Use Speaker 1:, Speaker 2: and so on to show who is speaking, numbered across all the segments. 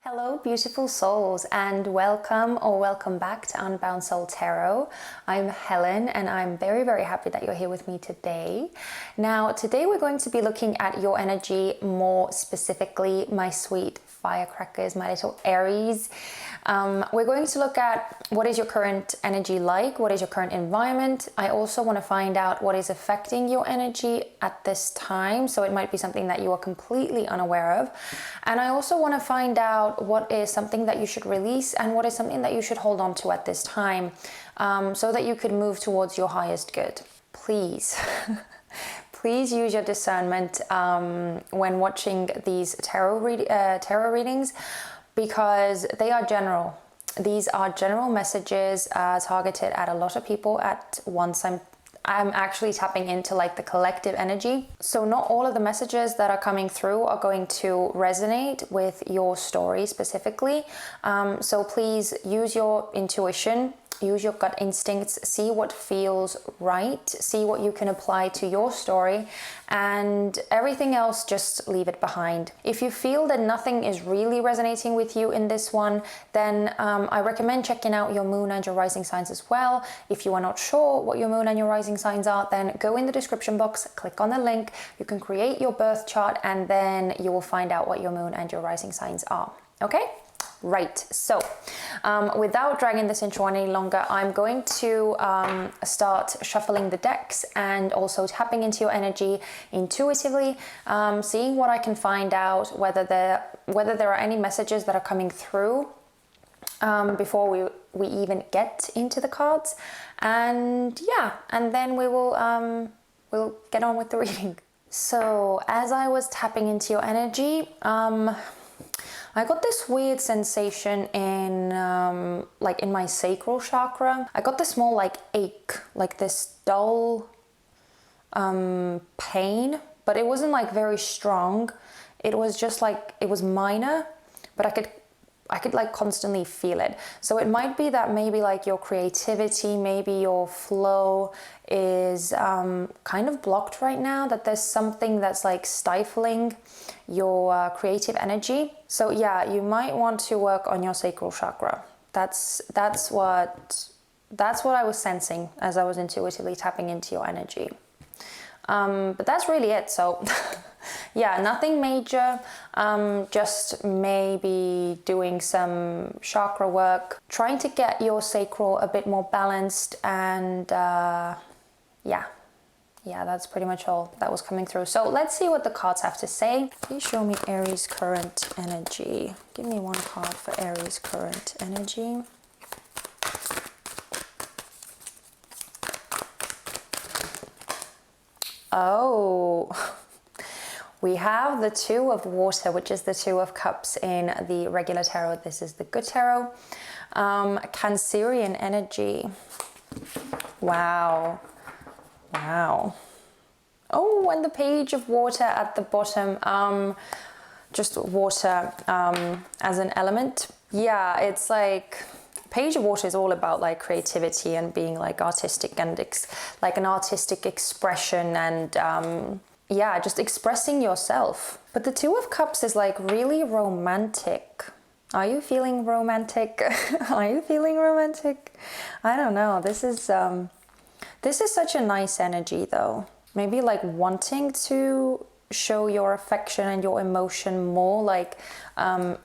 Speaker 1: Hello, beautiful souls, and welcome back to Unbound Soul Tarot. I'm Helen, and I'm very, very happy that you're here with me today. Now, today we're going to be looking at your energy more specifically, my sweet firecrackers, my little Aries. We're going to look at what is your current energy like, what is your current environment. I also want to find out what is affecting your energy at this time, so it might be something that you are completely unaware of. And I also want to find out what is something that you should release and what is something that you should hold on to at this time, so that you could move towards your highest good. Please. Please use your discernment when watching these tarot readings, because they are general. These are general messages targeted at a lot of people at once. I'm actually tapping into like the collective energy. So not all of the messages that are coming through are going to resonate with your story specifically. So please use your intuition. Use your gut instincts, see what feels right, see what you can apply to your story, and everything else, just leave it behind. If you feel that nothing is really resonating with you in this one, then I recommend checking out your moon and your rising signs as well. If you are not sure what your moon and your rising signs are, then go in the description box, click on the link, you can create your birth chart, and then you will find out what your moon and your rising signs are. Okay? Right, so without dragging this into any longer, I'm going to start shuffling the decks and also tapping into your energy intuitively, seeing what I can find out, whether there are any messages that are coming through before we even get into the cards, and yeah, and then we will we'll get on with the reading. So as I was tapping into your energy, I got this weird sensation in like in my sacral chakra. I got this small like ache, like this dull pain, but it wasn't like very strong. It was just like, it was minor, but I could like constantly feel it. So it might be that maybe like your creativity, maybe your flow is kind of blocked right now, that there's something that's like stifling your creative energy. So yeah, you might want to work on your sacral chakra. That's what I was sensing as I was intuitively tapping into your energy. But that's really it. So yeah, nothing major, just maybe doing some chakra work, trying to get your sacral a bit more balanced, and yeah, that's pretty much all that was coming through. So let's see what the cards have to say. Please show me Aries current energy. Give me one card for Aries current energy. Oh, we have the Two of Water, which is the Two of Cups in the regular tarot. This is the good tarot. Cancerian energy. Wow. Wow. Oh, and the Page of Water at the bottom. Just water as an element. Yeah, it's like Page of Water is all about like creativity and being like artistic and like an artistic expression, and yeah, just expressing yourself. But the Two of Cups is like really romantic. Are you feeling romantic? Are you feeling romantic? I don't know. This is such a nice energy though. Maybe like wanting to show your affection and your emotion more, like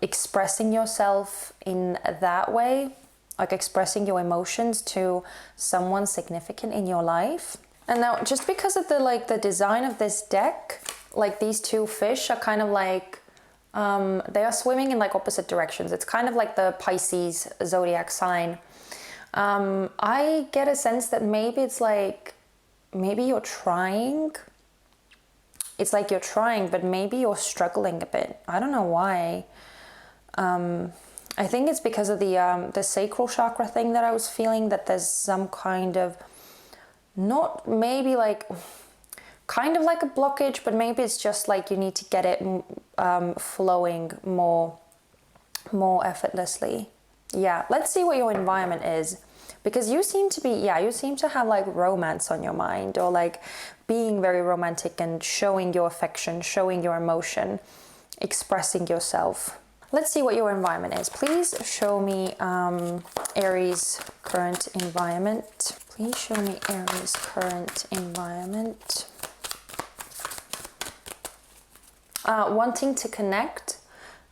Speaker 1: expressing yourself in that way, like expressing your emotions to someone significant in your life. And now, just because of the design of this deck, like these two fish are kind of like they are swimming in like opposite directions. It's kind of like the Pisces zodiac sign. I get a sense that maybe it's like, maybe you're trying. It's like you're trying, but maybe you're struggling a bit. I don't know why. I think it's because of the sacral chakra thing that I was feeling, that there's some kind of, not maybe like, kind of like a blockage, but maybe it's just like you need to get it flowing more effortlessly. Yeah, let's see what your environment is, because you seem to have like romance on your mind, or like being very romantic and showing your affection, showing your emotion, expressing yourself. Let's see what your environment is. Please show me Aries current environment. Please show me Aries current environment. Wanting to connect.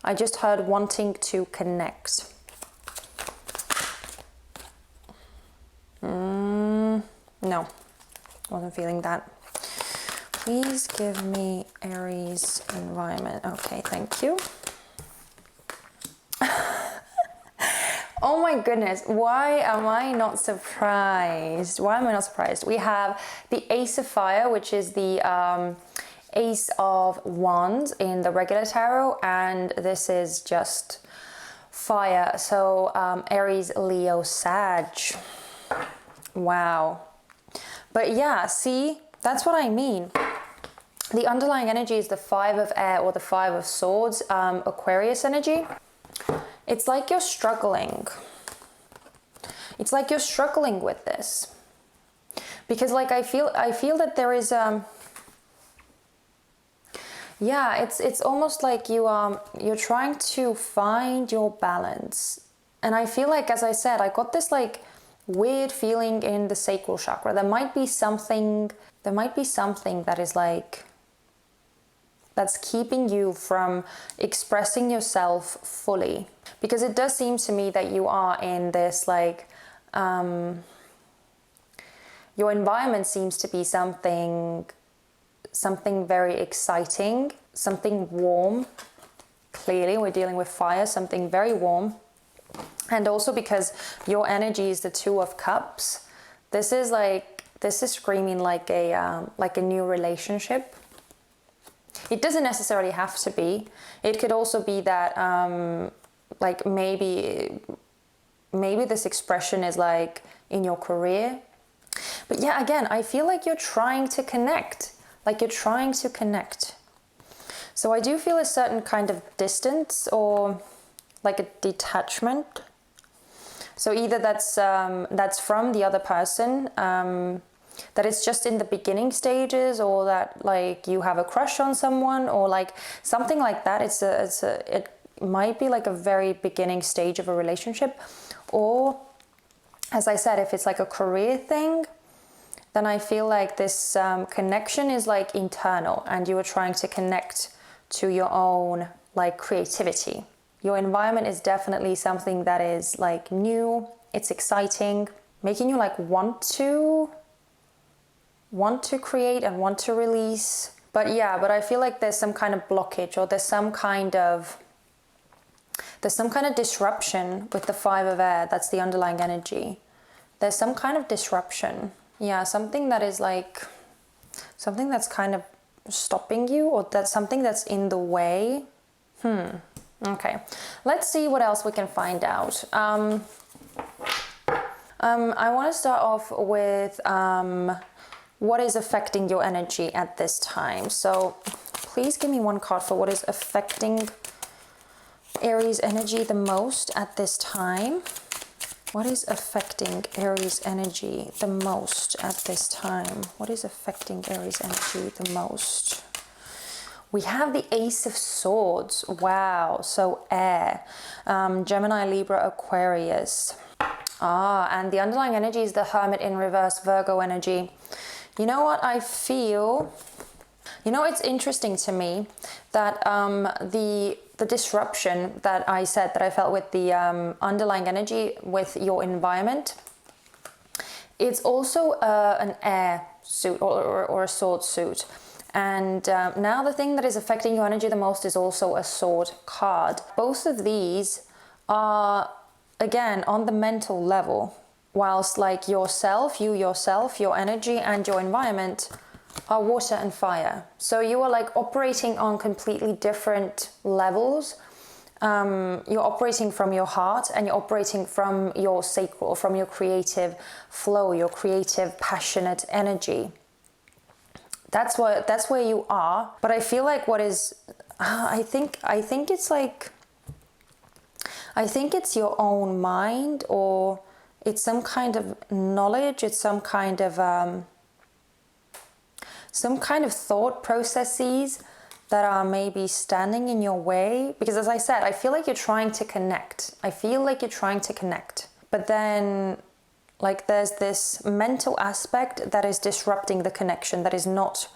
Speaker 1: I just heard wanting to connect. No, wasn't feeling that. Please give me Aries environment. Okay, thank you. Oh my goodness, why am I not surprised? Why am I not surprised? We have the Ace of Fire, which is the Ace of Wands in the regular tarot, and this is just fire. So Aries, Leo, Sag. Wow. But yeah, see, that's what I mean. The underlying energy is the Five of Air or the Five of Swords, Aquarius energy. It's like you're struggling. It's like you're struggling with this. Because like I feel that there is yeah, it's almost like you're trying to find your balance. And I feel like, as I said, I got this like weird feeling in the sacral chakra. There might be something that is like, that's keeping you from expressing yourself fully. Because it does seem to me that you are in this like, your environment seems to be something very exciting, something warm. Clearly, we're dealing with fire, something very warm. And also because your energy is the Two of Cups, this is screaming like a new relationship. It doesn't necessarily have to be. It could also be that like maybe this expression is like in your career. But yeah, again, I feel like you're trying to connect. Like you're trying to connect. So I do feel a certain kind of distance or like a detachment. So either that's from the other person, that it's just in the beginning stages, or that like you have a crush on someone, or like something like that. It might be like a very beginning stage of a relationship, or as I said, if it's like a career thing, then I feel like this connection is like internal, and you are trying to connect to your own like creativity. Your environment is definitely something that is like new, it's exciting, making you like want to create and want to release. But yeah, but I feel like there's some kind of blockage, or there's some kind of disruption with the Five of Air. That's the underlying energy. There's some kind of disruption. Yeah, something that is like, something that's kind of stopping you, or that's something that's in the way. Okay, let's see what else we can find out. I want to start off with what is affecting your energy at this time. So please give me one card for what is affecting Aries energy the most at this time. What is affecting Aries energy the most at this time? What is affecting Aries energy the most? We have the Ace of Swords. Wow. So air. Gemini, Libra, Aquarius. And the underlying energy is the Hermit in reverse, Virgo energy. You know what I feel? You know, it's interesting to me that the disruption that I said that I felt with the underlying energy with your environment, it's also an air suit or a sword suit. And now the thing that is affecting your energy the most is also a sword card. Both of these are, again, on the mental level, whilst like yourself, your energy and your environment are water and fire. So you are like operating on completely different levels. You're operating from your heart, and you're operating from your sacral, from your creative flow, your creative, passionate energy. That's where you are. But I feel like what is, I think it's like, I think it's your own mind, or it's some kind of knowledge. It's some kind of thought processes that are maybe standing in your way. Because as I said, I feel like you're trying to connect. I feel like you're trying to connect. But then like there's this mental aspect that is disrupting the connection, that is not,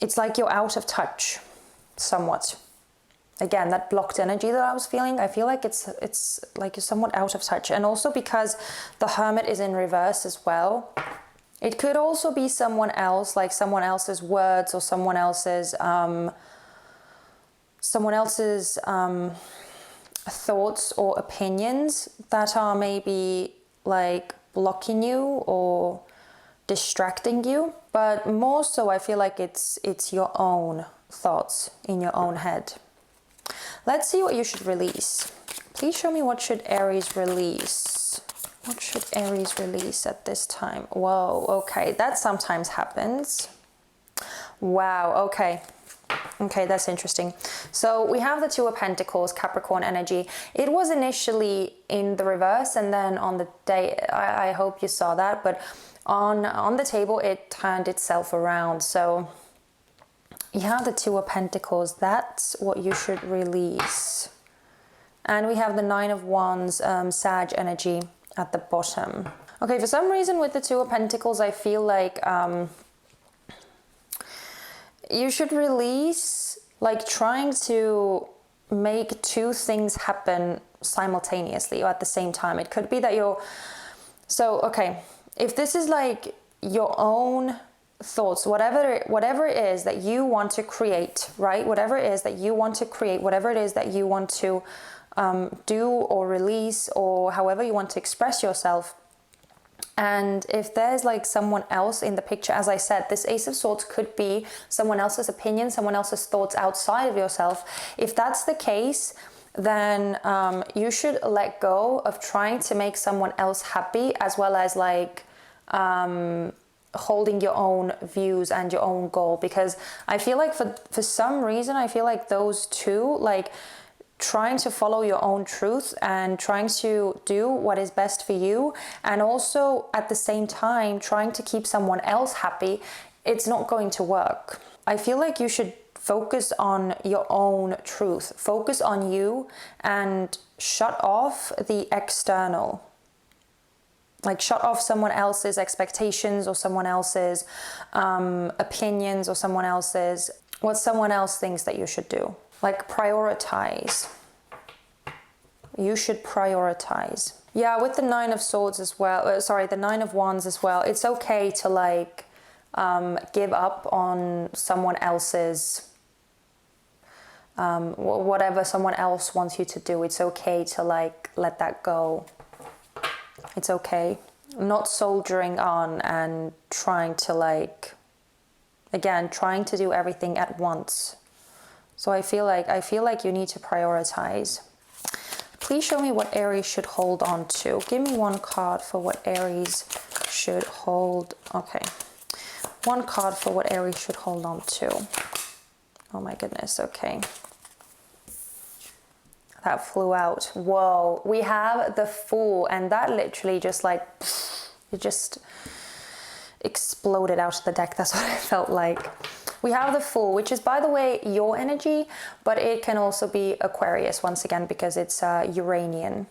Speaker 1: it's like you're out of touch somewhat. Again, that blocked energy that I was feeling, I feel like it's like you're somewhat out of touch. And also because the Hermit is in reverse as well, it could also be someone else, like someone else's words or someone else's thoughts or opinions that are maybe like blocking you or distracting you. But more so, I feel like it's your own thoughts in your own head. Let's see what you should release. Please show me, what should Aries release? What should Aries release at this time? Whoa, okay, that sometimes happens. Wow, okay. Okay, that's interesting. So we have the Two of Pentacles, Capricorn energy. It was initially in the reverse, and then on the day, I hope you saw that, but on the table, it turned itself around. So you have the Two of Pentacles. That's what you should release. And we have the Nine of Wands, Sag energy at the bottom. Okay, for some reason with the Two of Pentacles, I feel like you should release, like trying to make two things happen simultaneously or at the same time. It could be that so, okay, if this is like your own thoughts, whatever it is that you want to create, right? Whatever it is that you want to create, whatever it is that you want to do or release, or however you want to express yourself. And if there's like someone else in the picture, as I said, this Ace of Swords could be someone else's opinion, someone else's thoughts outside of yourself. If that's the case, then you should let go of trying to make someone else happy, as well as like holding your own views and your own goal. Because I feel like for some reason, I feel like those two, like trying to follow your own truth and trying to do what is best for you, and also at the same time trying to keep someone else happy, it's not going to work. I feel like you should focus on your own truth, focus on you, and shut off the external. Like shut off someone else's expectations or someone else's opinions or someone else's, what someone else thinks that you should do. Like prioritize. You should prioritize. Yeah, with the Nine of Swords as well, the Nine of Wands as well, it's okay to like give up on someone else's, whatever someone else wants you to do. It's okay to like let that go. It's okay. Not soldiering on and trying to like, again, trying to do everything at once. So I feel like you need to prioritize. Please show me what Aries should hold on to. Give me one card for what Aries should hold. Okay. One card for what Aries should hold on to. Oh my goodness. Okay. That flew out. Whoa. We have the Fool, and that literally just like, it just exploded out of the deck. That's what it felt like. We have the Fool, which is, by the way, your energy, but it can also be Aquarius once again, because it's Uranian.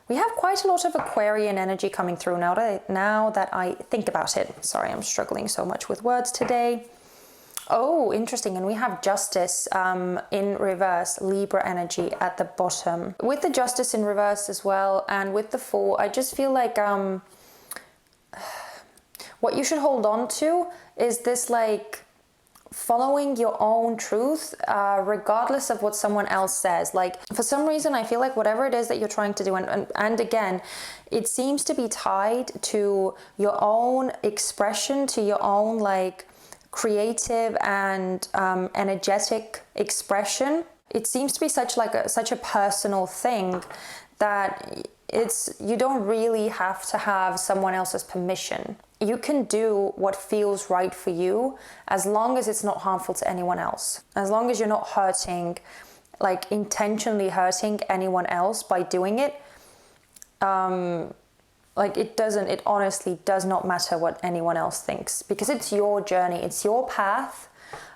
Speaker 1: We have quite a lot of Aquarian energy coming through now that I think about it. Sorry, I'm struggling so much with words today. Oh, interesting. And we have Justice in reverse, Libra energy at the bottom. With the Justice in reverse as well, and with the Fool, I just feel like what you should hold on to is this like following your own truth, regardless of what someone else says. Like for some reason, I feel like whatever it is that you're trying to do, and again, it seems to be tied to your own expression, to your own like creative and energetic expression. It seems to be such a personal thing that you don't really have to have someone else's permission. You can do what feels right for you, as long as it's not harmful to anyone else. As long as you're not hurting, like intentionally hurting anyone else by doing it. Like it honestly does not matter what anyone else thinks, because it's your journey, it's your path.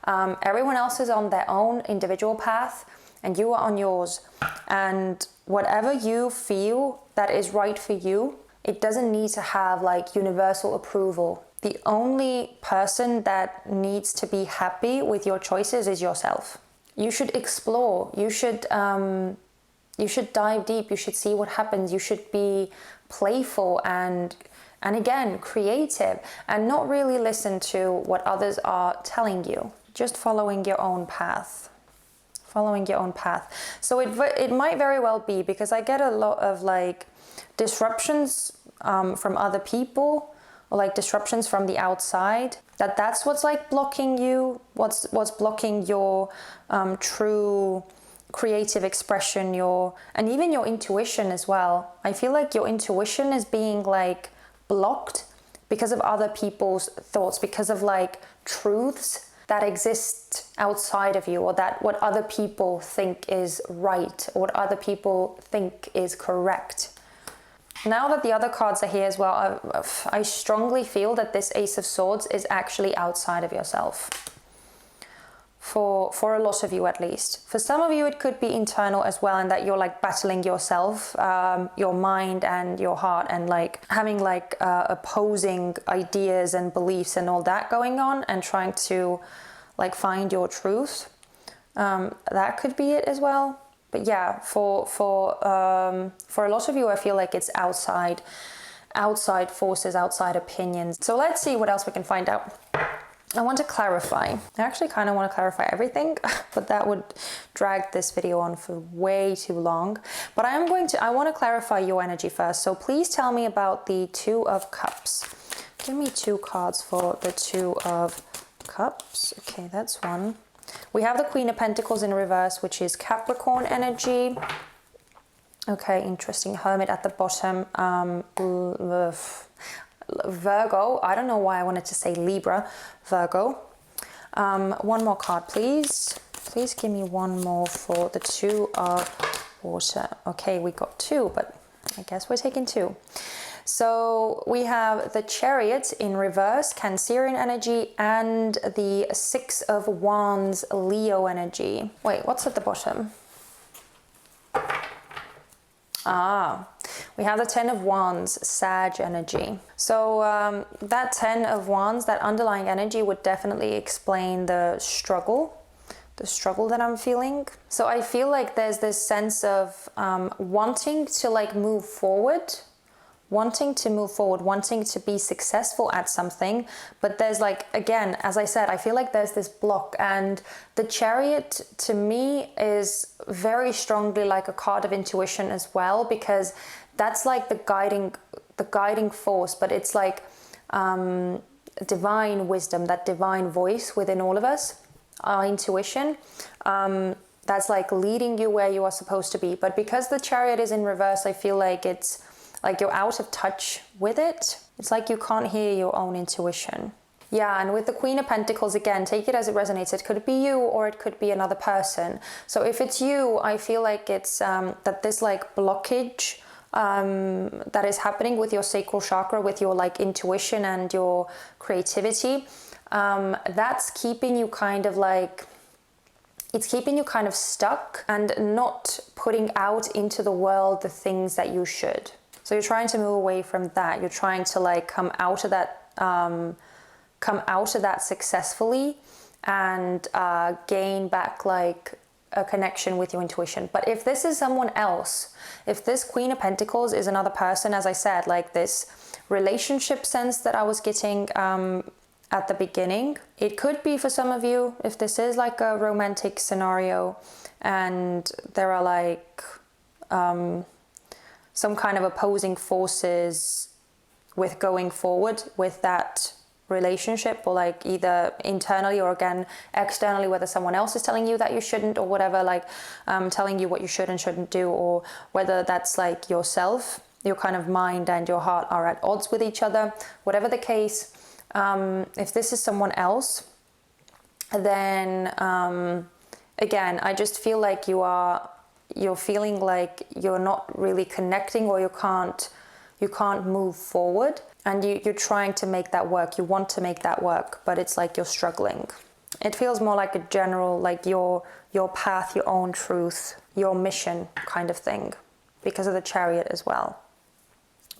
Speaker 1: Everyone else is on their own individual path and you are on yours. And whatever you feel that is right for you, it doesn't need to have like universal approval. The only person that needs to be happy with your choices is yourself. You should explore. You should dive deep. You should see what happens. You should be playful and again, creative, and not really listen to what others are telling you. Just following your own path. Following your own path. So it might very well be, because I get a lot of like disruptions from other people, or like disruptions from the outside, that's what's like blocking you, what's blocking your true creative expression, and even your intuition as well. I feel like your intuition is being like blocked because of other people's thoughts, because of like truths that exist outside of you, or that what other people think is right, or what other people think is correct. Now that the other cards are here as well, I strongly feel that this Ace of Swords is actually outside of yourself. For a lot of you at least. For some of you it could be internal as well, and that you're like battling yourself, your mind and your heart, and like having like opposing ideas and beliefs and all that going on, and trying to like find your truth. That could be it as well. But yeah, for a lot of you, I feel like it's outside forces, outside opinions. So let's see what else we can find out. I want to clarify. I actually kind of want to clarify everything, but that would drag this video on for way too long. But I want to clarify your energy first. So please tell me about the Two of Cups. Give me 2 cards for the Two of Cups. Okay, that's one. We have the Queen of Pentacles in reverse, which is Capricorn energy. Okay, interesting. Hermit at the bottom. Virgo. I don't know why I wanted to say Libra. Virgo. One more card, please. Please give me one more for the Two of Water. Okay, we got 2, but I guess we're taking 2. So we have the Chariot in reverse, Cancerian energy, and the 6 of Wands, Leo energy. Wait, what's at the bottom? We have the 10 of Wands, Sag energy. So that 10 of Wands, that underlying energy would definitely explain the struggle that I'm feeling. So I feel like there's this sense of wanting to like move forward, wanting to be successful at something, but there's like, again, as I said, I feel like there's this block, and the Chariot to me is very strongly like a card of intuition as well, because that's like the guiding force, but it's like divine wisdom, that divine voice within all of us, our intuition, that's like leading you where you are supposed to be. But because the Chariot is in reverse, I feel like it's like you're out of touch with it. It's like you can't hear your own intuition. Yeah, and with the Queen of Pentacles, again, take it as it resonates. It could be you or it could be another person. So if it's you, I feel like it's that this like blockage that is happening with your sacral chakra, with your like intuition and your creativity, that's keeping you kind of like, it's keeping you kind of stuck and not putting out into the world the things that you should. So you're trying to move away from that. You're trying to like come out of that successfully and gain back like a connection with your intuition. But if this is someone else, if this Queen of Pentacles is another person, as I said, like this relationship sense that I was getting at the beginning, it could be for some of you, if this is like a romantic scenario and there are like some kind of opposing forces with going forward with that relationship, or like either internally or again externally, whether someone else is telling you that you shouldn't or whatever, like telling you what you should and shouldn't do, or whether that's like yourself, your kind of mind and your heart are at odds with each other, whatever the case. If this is someone else, then again, I just feel like you're feeling like you're not really connecting, or you can't move forward, and you're trying to make that work. You want to make that work, but it's like you're struggling. It feels more like a general, like your path, your own truth, your mission kind of thing, because of the Chariot as well.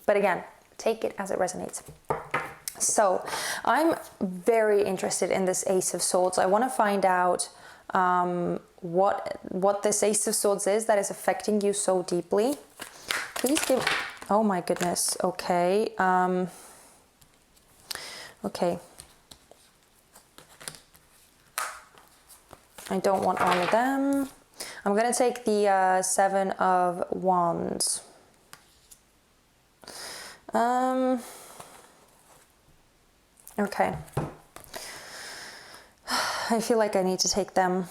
Speaker 1: But again, take it as it resonates. So I'm very interested in this Ace of Swords. I want to find out what this Ace of Swords is that is affecting you so deeply. Please give... Oh my goodness. Okay. Okay. I don't want all of them. I'm going to take the Seven of Wands. Okay. I feel like I need to take them.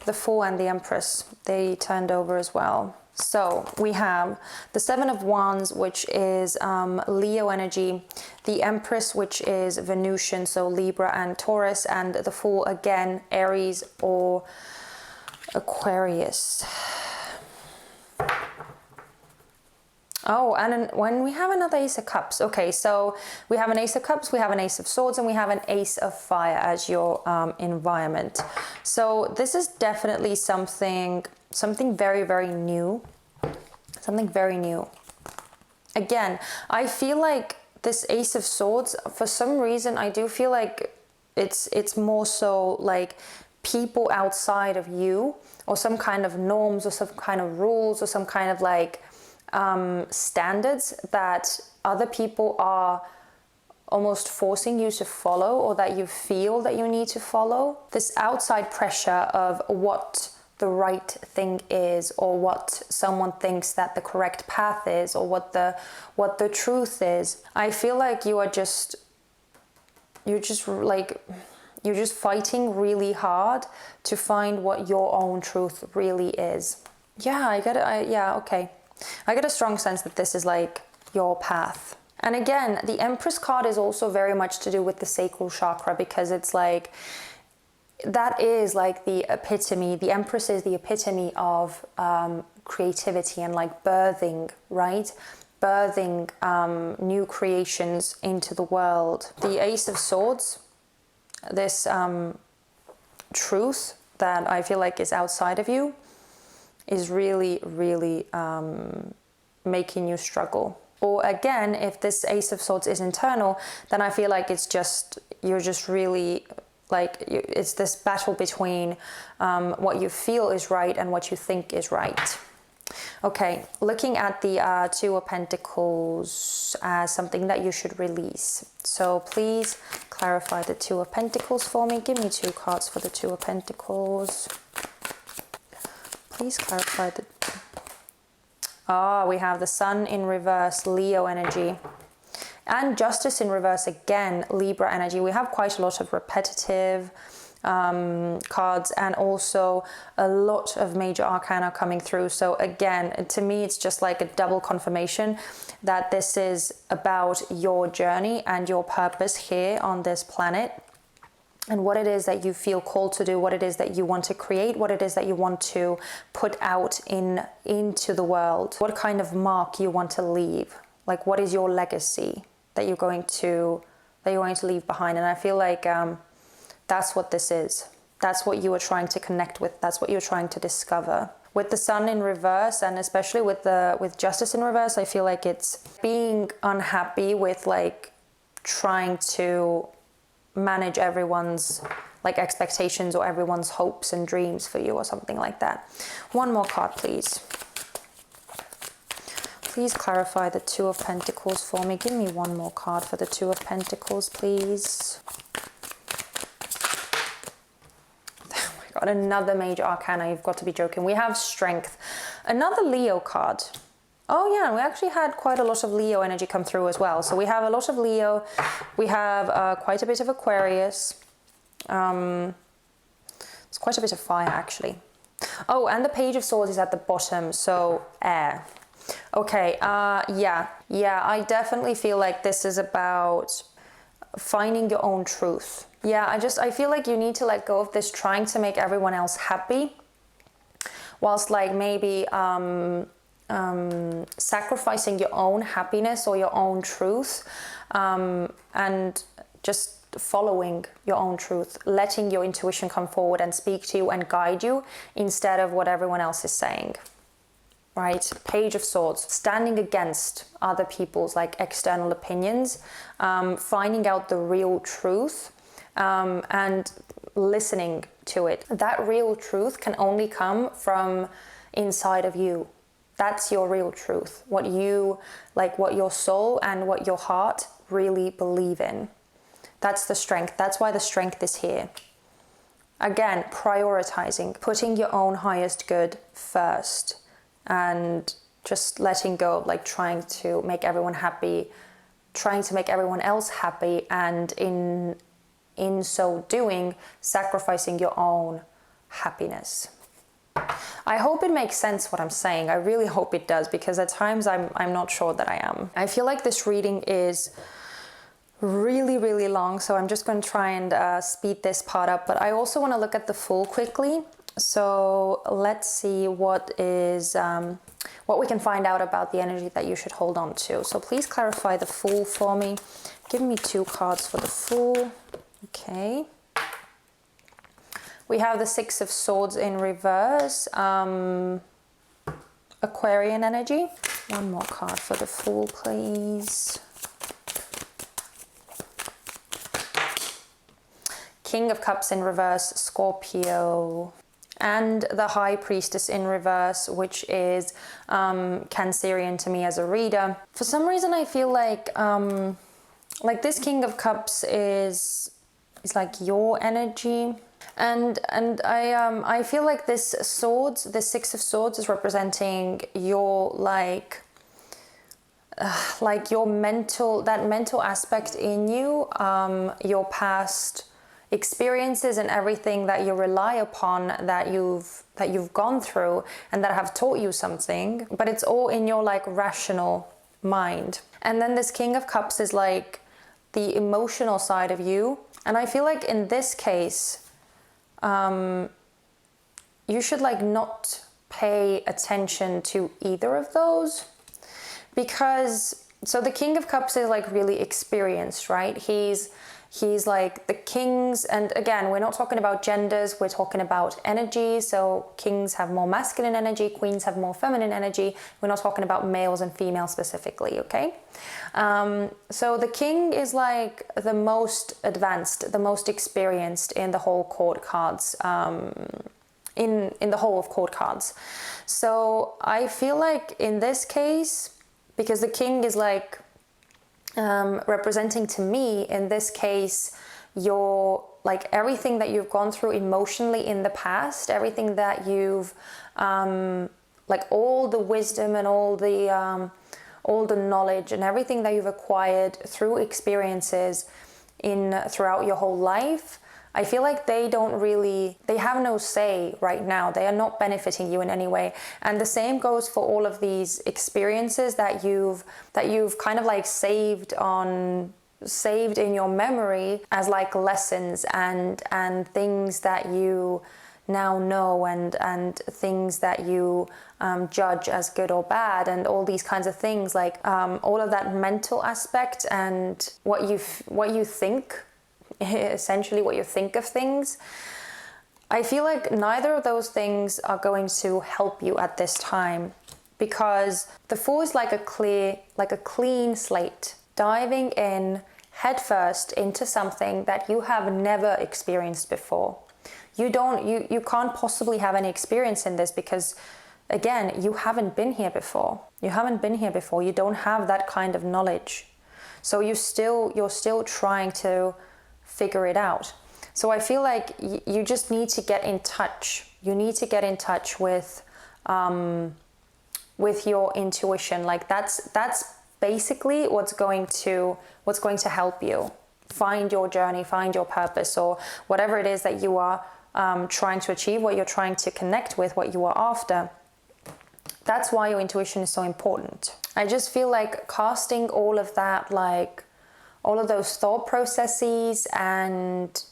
Speaker 1: The Fool and the Empress, they turned over as well. So we have the Seven of Wands, which is Leo energy, the Empress, which is Venusian, so Libra and Taurus, and the Fool, again, Aries or Aquarius. Oh, and when we have another Ace of Cups. Okay, so we have an Ace of Cups, we have an Ace of Swords, and we have an Ace of Fire as your environment. So this is definitely something very, very new. Something very new. Again, I feel like this Ace of Swords, for some reason, I do feel like it's more so like people outside of you, or some kind of norms, or some kind of rules, or some kind of like standards that other people are almost forcing you to follow, or that you feel that you need to follow. This outside pressure of what the right thing is, or what someone thinks that the correct path is, or what the truth is. I feel like you're just fighting really hard to find what your own truth really is. Yeah, okay. I get a strong sense that this is like your path. And again, the Empress card is also very much to do with the sacral chakra, because it's like, that is like the epitome, the Empress is the epitome of creativity and like birthing, right? Birthing new creations into the world. The Ace of Swords, this truth that I feel like is outside of you, is really, really making you struggle. Or again, if this Ace of Swords is internal, then I feel like you're just really like, it's this battle between what you feel is right and what you think is right. Okay, looking at the Two of Pentacles as something that you should release. So please clarify the Two of Pentacles for me. Give me 2 cards for the Two of Pentacles. Please clarify the... we have the Sun in reverse, Leo energy. And Justice in reverse, again, Libra energy. We have quite a lot of repetitive cards, and also a lot of major arcana coming through. So again, to me, it's just like a double confirmation that this is about your journey and your purpose here on this planet, and what it is that you feel called to do, what it is that you want to create, what it is that you want to put out into the world, what kind of mark you want to leave, like what is your legacy that you're going to leave behind. And I feel like that's what this is. That's what you are trying to connect with. That's what you're trying to discover. With the Sun in reverse, and especially with Justice in reverse, I feel like it's being unhappy with like trying to manage everyone's like expectations or everyone's hopes and dreams for you, or something like that. One more card, please. Please clarify the Two of Pentacles for me. Give me one more card for the Two of Pentacles, please. Oh my God, another major arcana. You've got to be joking. We have Strength. Another Leo card. Oh yeah, we actually had quite a lot of Leo energy come through as well. So we have a lot of Leo. We have quite a bit of Aquarius. It's quite a bit of fire, actually. Oh, and the Page of Swords is at the bottom, so air. Okay, yeah, I definitely feel like this is about finding your own truth. Yeah, I feel like you need to let go of this trying to make everyone else happy, whilst like maybe sacrificing your own happiness or your own truth, and just following your own truth, letting your intuition come forward and speak to you and guide you instead of what everyone else is saying. Right? Page of Swords, standing against other people's like external opinions, finding out the real truth, and listening to it. That real truth can only come from inside of you. That's your real truth. What you like, what your soul and what your heart really believe in. That's the strength. That's why the strength is here. Again, prioritizing, putting your own highest good first, and just letting go of like trying to make everyone happy, trying to make everyone else happy, and in so doing, sacrificing your own happiness. I hope it makes sense what I'm saying. I really hope it does, because at times I'm not sure that I am. I feel like this reading is really, really long, so I'm just going to try and speed this part up, but I also want to look at the full quickly. So let's see what we can find out about the energy that you should hold on to. So please clarify the Fool for me. Give me 2 cards for the Fool. Okay. We have the 6 of Swords in reverse. Aquarian energy. 1 more card for the Fool, please. King of Cups in reverse, Scorpio. And the High Priestess in reverse, which is Cancerian to me as a reader. For some reason, I feel like this King of Cups is like your energy, and I feel like this Swords, the 6 of Swords, is representing your like your mental aspect in you, your past experiences and everything that you rely upon, that you've gone through and that have taught you something, but it's all in your like rational mind. And then this King of Cups is like the emotional side of you, and I feel like in this case you should like not pay attention to either of those, because so the King of Cups is like really experienced, right? He's like the kings, and again, we're not talking about genders, we're talking about energy. So kings have more masculine energy, queens have more feminine energy. We're not talking about males and females specifically, okay? So the king is like the most advanced, the most experienced in the whole court cards, in the whole of court cards. So I feel like in this case, because the king is like representing to me in this case your like everything that you've gone through emotionally in the past, everything that you've like all the wisdom and all the knowledge and everything that you've acquired through experiences throughout your whole life. I feel like they have no say right now. They are not benefiting you in any way. And the same goes for all of these experiences that you've kind of like saved in your memory as like lessons and things that you now know and things that you judge as good or bad, and all these kinds of things, like all of that mental aspect and what you think, essentially what you think of things. I feel like neither of those things are going to help you at this time, because the Fool is like a clean slate, diving in headfirst into something that you have never experienced before. You can't possibly have any experience in this, because again, you haven't been here before. You don't have that kind of knowledge. So you're still trying to figure it out. So I feel like you just need to get in touch. You need to get in touch with your intuition. Like that's basically what's going to help you find your journey, find your purpose, or whatever it is that you are trying to achieve, what you're trying to connect with, what you are after. That's why your intuition is so important. I just feel like casting all of that, like all of those thought processes and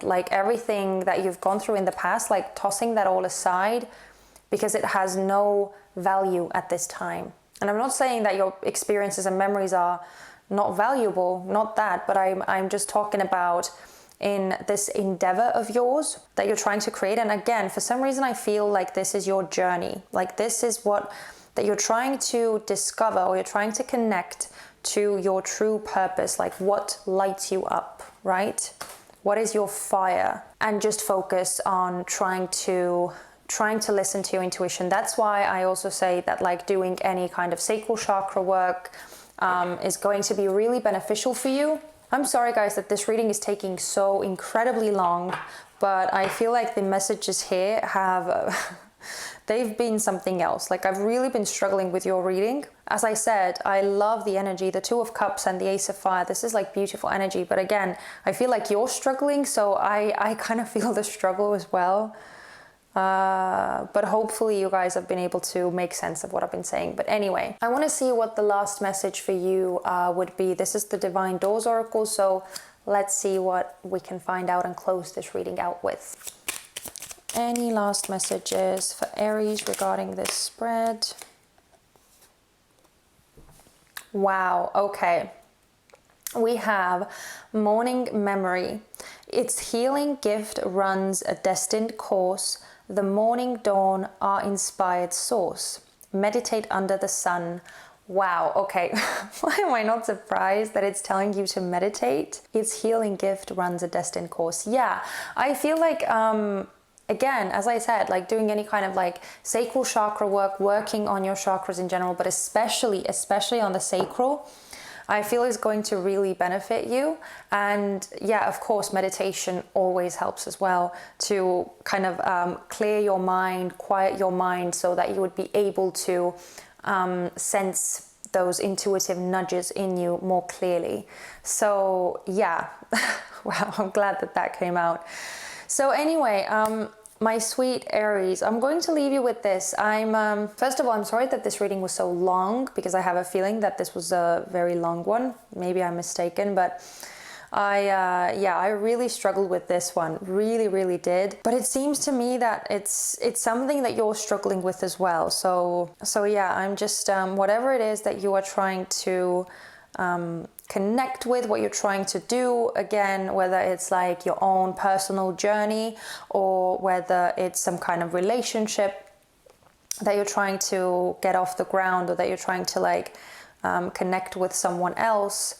Speaker 1: like everything that you've gone through in the past, like tossing that all aside, because it has no value at this time. And I'm not saying that your experiences and memories are not valuable, not that, but I'm just talking about in this endeavor of yours that you're trying to create. And again, for some reason, I feel like this is your journey. Like this is what that you're trying to discover, or you're trying to connect to your true purpose, like what lights you up, right? What is your fire? And just focus on trying to listen to your intuition. That's why I also say that like doing any kind of sacral chakra work is going to be really beneficial for you. I'm sorry guys that this reading is taking so incredibly long, but I feel like the messages here have they've been something else. Like I've really been struggling with your reading. As I said, I love the energy, the Two of Cups and the Ace of Fire. This is like beautiful energy. But again, I feel like you're struggling. So I kind of feel the struggle as well. But hopefully you guys have been able to make sense of what I've been saying. But anyway, I want to see what the last message for you would be. This is the Divine Doors Oracle. So let's see what we can find out and close this reading out with. Any last messages for Aries regarding this spread? Wow, okay. We have morning memory. Its healing gift runs a destined course. The morning dawn, our inspired source. Meditate under the sun. Wow, okay. Why am I not surprised that it's telling you to meditate? Its healing gift runs a destined course. Yeah, I feel like again, as I said, like doing any kind of like sacral chakra work, working on your chakras in general, but especially on the sacral, I feel is going to really benefit you. And yeah, of course, meditation always helps as well to kind of clear your mind, quiet your mind so that you would be able to sense those intuitive nudges in you more clearly. So yeah, wow, I'm glad that that came out. So anyway, my sweet Aries, I'm going to leave you with this. First of all, I'm sorry that this reading was so long, because I have a feeling that this was a very long one. Maybe I'm mistaken, but I really struggled with this one. Really, really did. But it seems to me that it's something that you're struggling with as well. So yeah, I'm just, whatever it is that you are trying to connect with, what you're trying to do, again, whether it's like your own personal journey or whether it's some kind of relationship that you're trying to get off the ground, or that you're trying to like connect with someone else.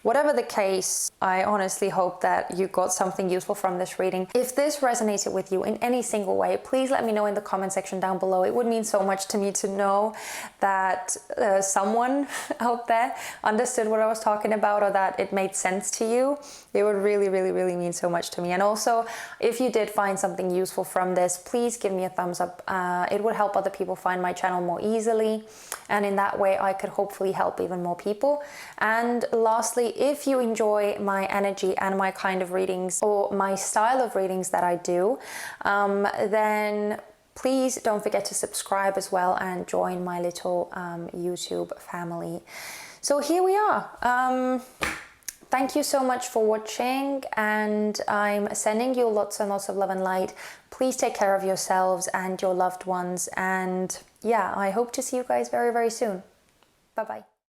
Speaker 1: Whatever the case, I honestly hope that you got something useful from this reading. If this resonated with you in any single way, please let me know in the comment section down below. It would mean so much to me to know that someone out there understood what I was talking about, or that it made sense to you. It would really, really, really mean so much to me. And also, if you did find something useful from this, please give me a thumbs up. It would help other people find my channel more easily. And in that way, I could hopefully help even more people. And lastly, if you enjoy my energy and my kind of readings, or my style of readings that I do, then please don't forget to subscribe as well and join my little YouTube family. So here we are. Thank you so much for watching, and I'm sending you lots and lots of love and light. Please take care of yourselves and your loved ones. And yeah, I hope to see you guys very, very soon. Bye-bye.